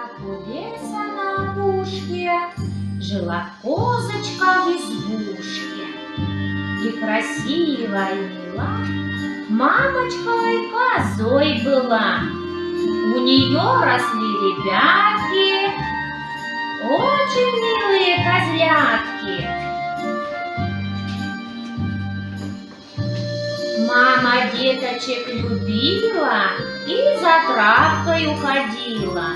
Как у леса на опушке жила козочка в избушке. И красивая и мила мамочкой козой была. У нее росли ребятки, очень милые козлятки. Мама деточек любила и за травкой уходила.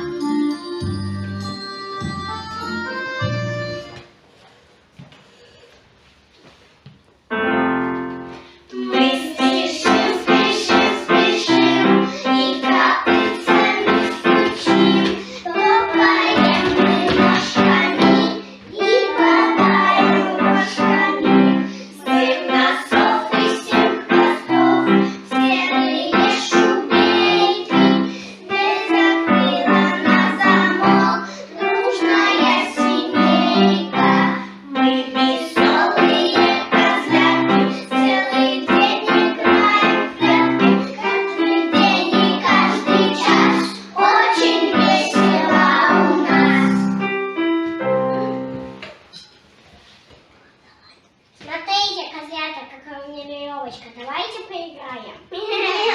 Смотрите, козлята, какая у меня веревочка. Давайте поиграем. Поиграем.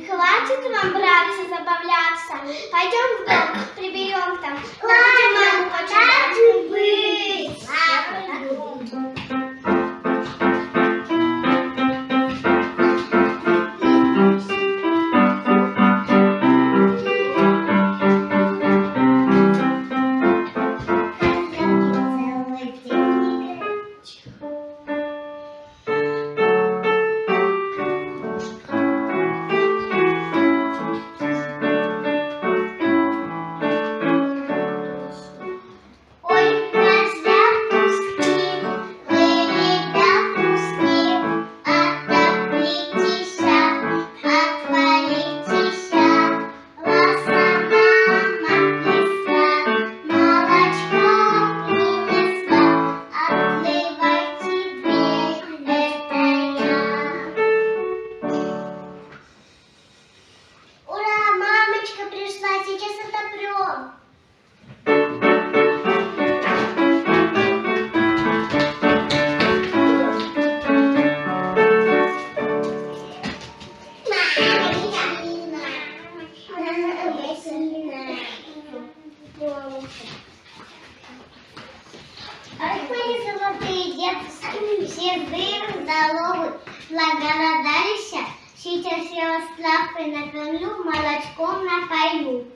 Хватит вам, братцы, забавляться. Пойдем в дом, приберем там. Ладно, так быть. Мои золотые детки, все дыры, здоровы, благородалися, сейчас я вас травкой накормлю, молочком напою.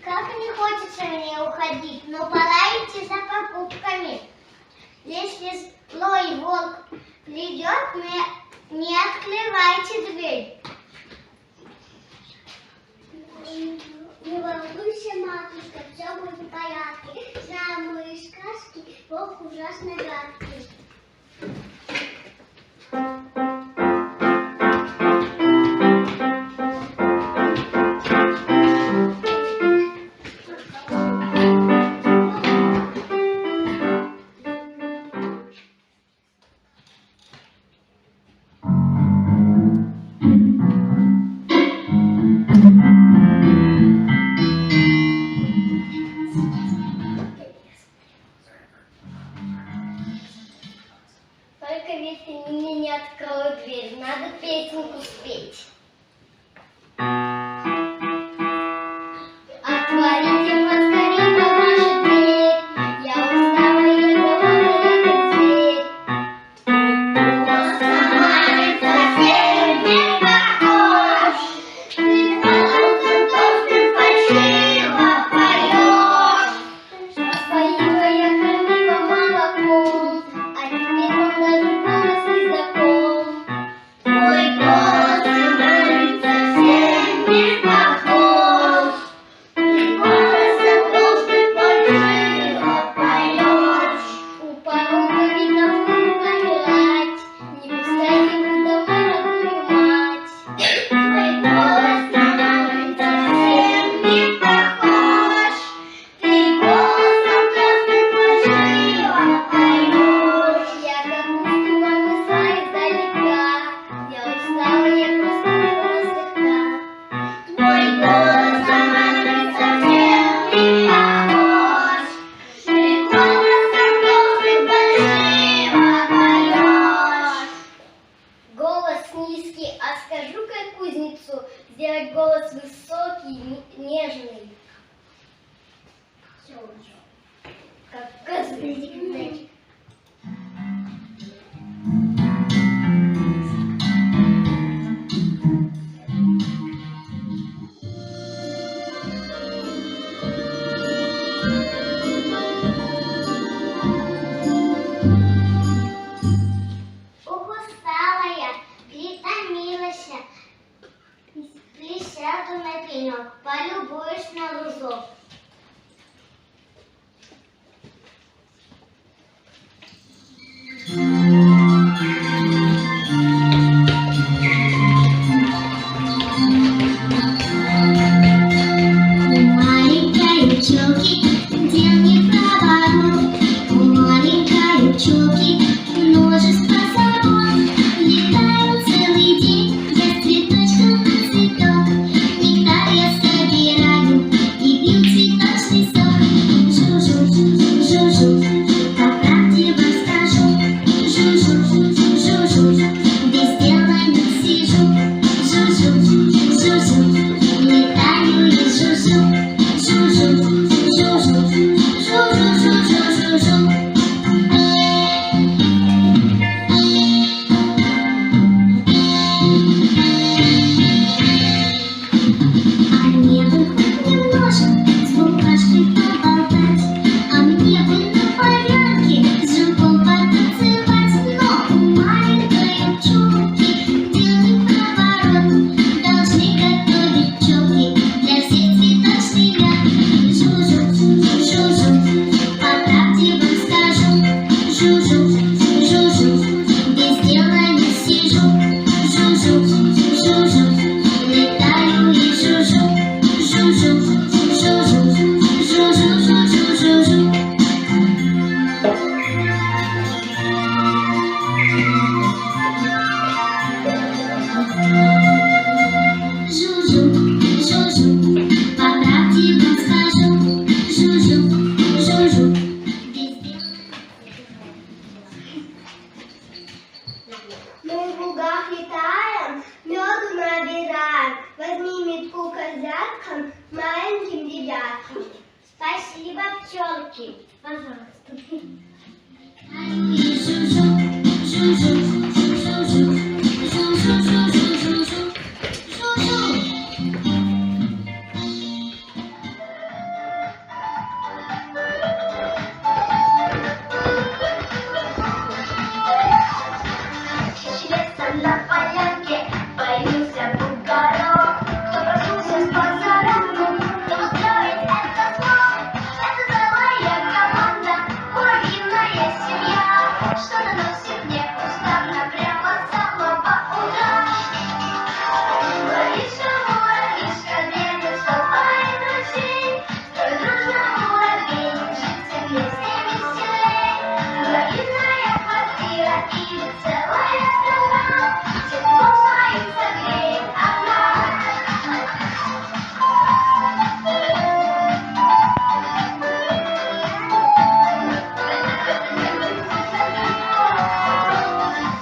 Как не хочется мне уходить, но пора идти за покупками. Если злой волк придет, не открывайте дверь. Не волнуйся, матушка, все будет в порядке. Знаю мои сказки, волк ужасно гадкий. Только если мне не откроют дверь, надо песенку спеть. Отворите поскорее вашу дверь, я устала и голодная, как зверь. Голос на мамин совсем не похож, ты голосом толстым фальшиво поешь. Поила я кормила молоком, а теперь он даже голос не знаком. Твой голос на мамин совсем не похож, ты голосом толстым фальшиво поешь. У порога видно будет помирать, не пускайте вы домой родную мать. Твой голос на мамин совсем не похож, ты голосом толстым фальшиво поешь. Я капусту вам несла издалека, я устала, я прослушала слегка. Твой голос на мамин совсем не похож, ты голосом толстым фальшиво поешь. Голос низкий, а скажу-ка кузнецу сделать голос высокий, нежный. Все уже. Как козлик. Ох, устала я, притомилась, присяду на пенек, полюбуюсь на лужок. пчелки. Пожалуйста. На полянке появился бугорок. Кто проснулся с позаранку, кто устроит это снова. Это целая команда, муравьиная семья, что наносит непустанно прямо с самого утра. Муравьишка, муравьишка, бедный, вставай, друзей. Строй дружно, муравейник, жить всем вместе веселей. Муравьиная квартира или целая страна, теплом своим согреет она.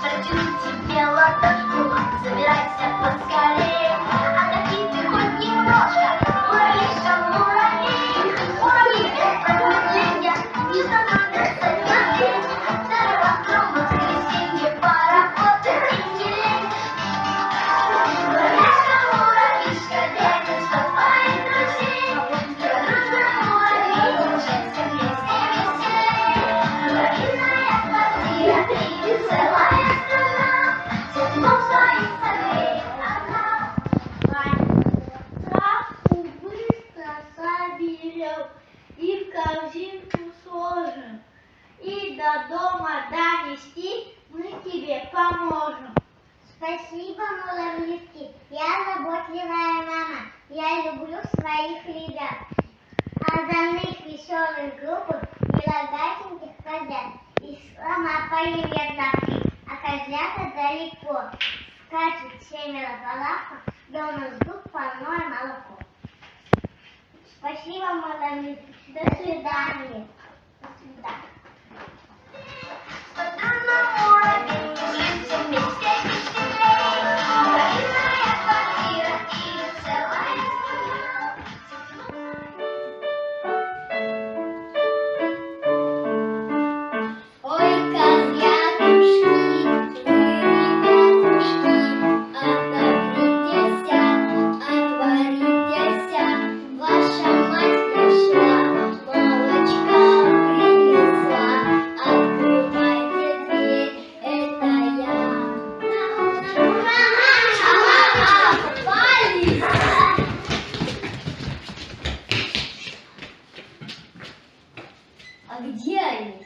Протяну тебе ладошку, собирайся поскорей. Отдохни ты хоть немножко, муравьишка, муравей. Муравьи без промедления не становятся на день. Здорово, но в воскресенье поработать интересней. Муравьишка, муравьишка, дядя, вставай, друзей. Дружно, муравей, жить всем вместе веселей. Муравьиная квартира и целая страна, теплом своим согреет она. Травку быстро соберем и в корзинку сложим. И до дома донести мы тебе поможем. Спасибо, муравьишки, я заботливая мама. Я люблю своих ребят. Остальных веселых группах и рогатеньких козят. И сама появится завтра, а козлята далеко. Скачут семеро по лапам, дома ждут парное молоко. Спасибо, муравьишки. До свидания. До свидания. Дружно, муравей, жить всем вместе веселей. Муравьиная квартира и целая страна. Ой, козлятушки, вы, ребятушки, отопритесь, отворитесь, ваша мать пришла, молочка принесла, открывайте дверь, это я. Попались! А где они?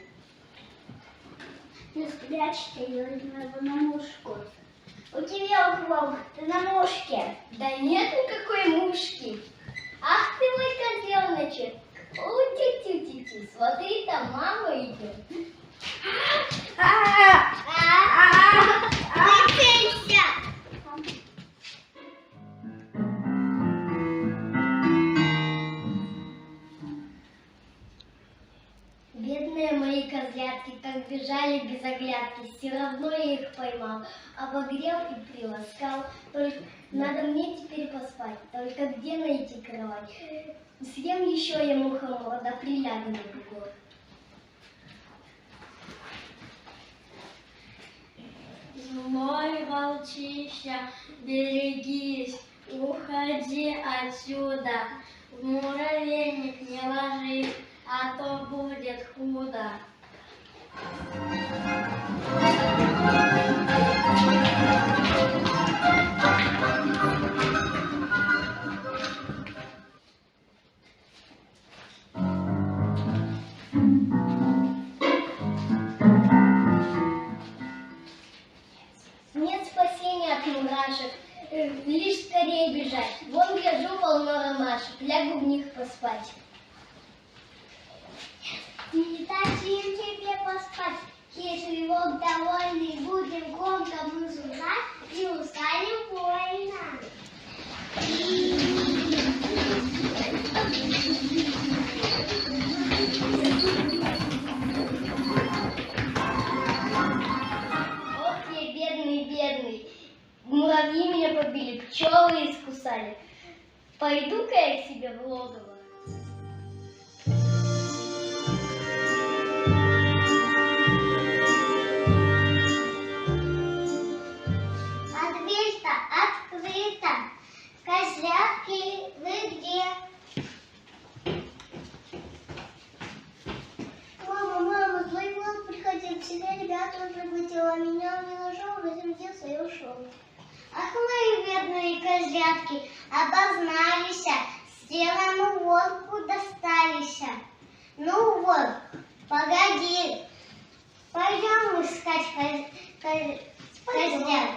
Не спрячься, я возьму на мушку. У тебя укроп, ты на мушке. Да нет никакой мушки. Ах ты мой козленочек. У-тю-тю-тю-тю, смотри, там мама идет. Выпейся! Бедные мои козлятки, так бежали без оглядки, все равно я их поймал, обогрел и приласкал. Только надо мне теперь поспать, только где найти кровать? Съем еще я мухомор, да прилягу на бугор. Злой волчище, берегись, уходи отсюда, в муравейник не ложись, а то будет худо. Нет спасения от мурашек, лишь скорее бежать. Вон гляжу, полно ромашек, лягу в них поспать. Не дадим тебе поспать, если волк довольный, будем громко мы зудать и устанем больно. Ох, я бедный, бедный, муравьи меня побили, пчелы искусали. Пойду-ка я к себе в логово. Ах, мои бедные козлятки, обознались, сделанную волку достались. Ну, волк, погоди, пойдем искать козлят.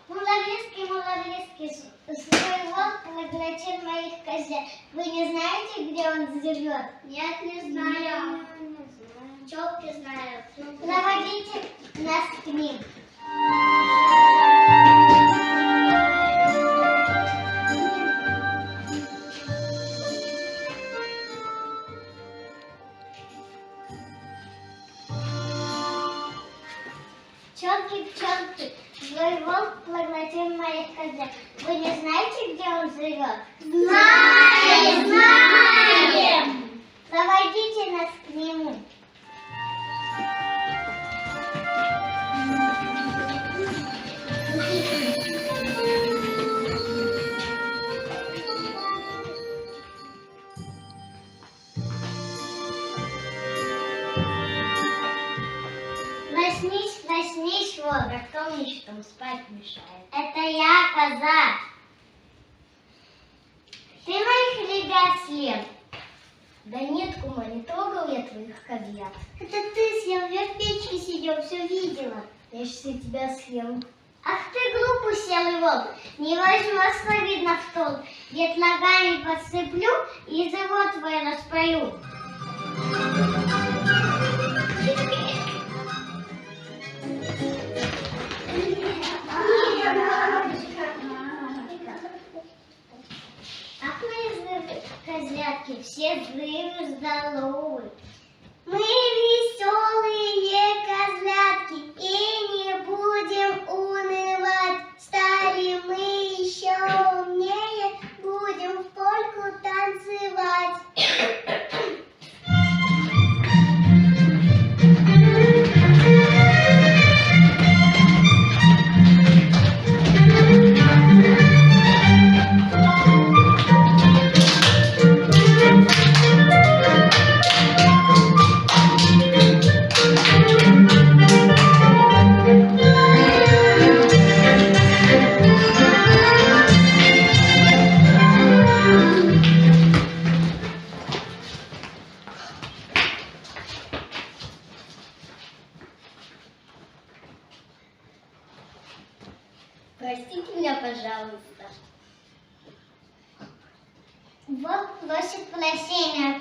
Муравьевский, свой волк поглотил моих козлят. Вы не знаете, где он живет? Нет, не знаю. Пчелки знают. Заводите нас к ним. Пчелки, пчелки, злой волк поглотил моих козлят. Вы не знаете, где он живет? Знаем, знаем! Заводите нас к нему. Проснись, Волга, кто мне что спать мешает? Это я, коза. Ты моих ребят съел? Да нет, кума, не трогал я твоих козлят. Это ты съел, я в печке сидел, все видела. Я же тебя съел. Ах ты глупый селый волк, не возьму видно в толк. Ведь ногами подсыплю и живот твой распою. Ах, мои козлятки, все живы, здоровы. Мы веселые козлятки и не будем унывать. Стали мы еще умнее, будем в польку танцевать. Простите меня, пожалуйста. Волк просит прощения,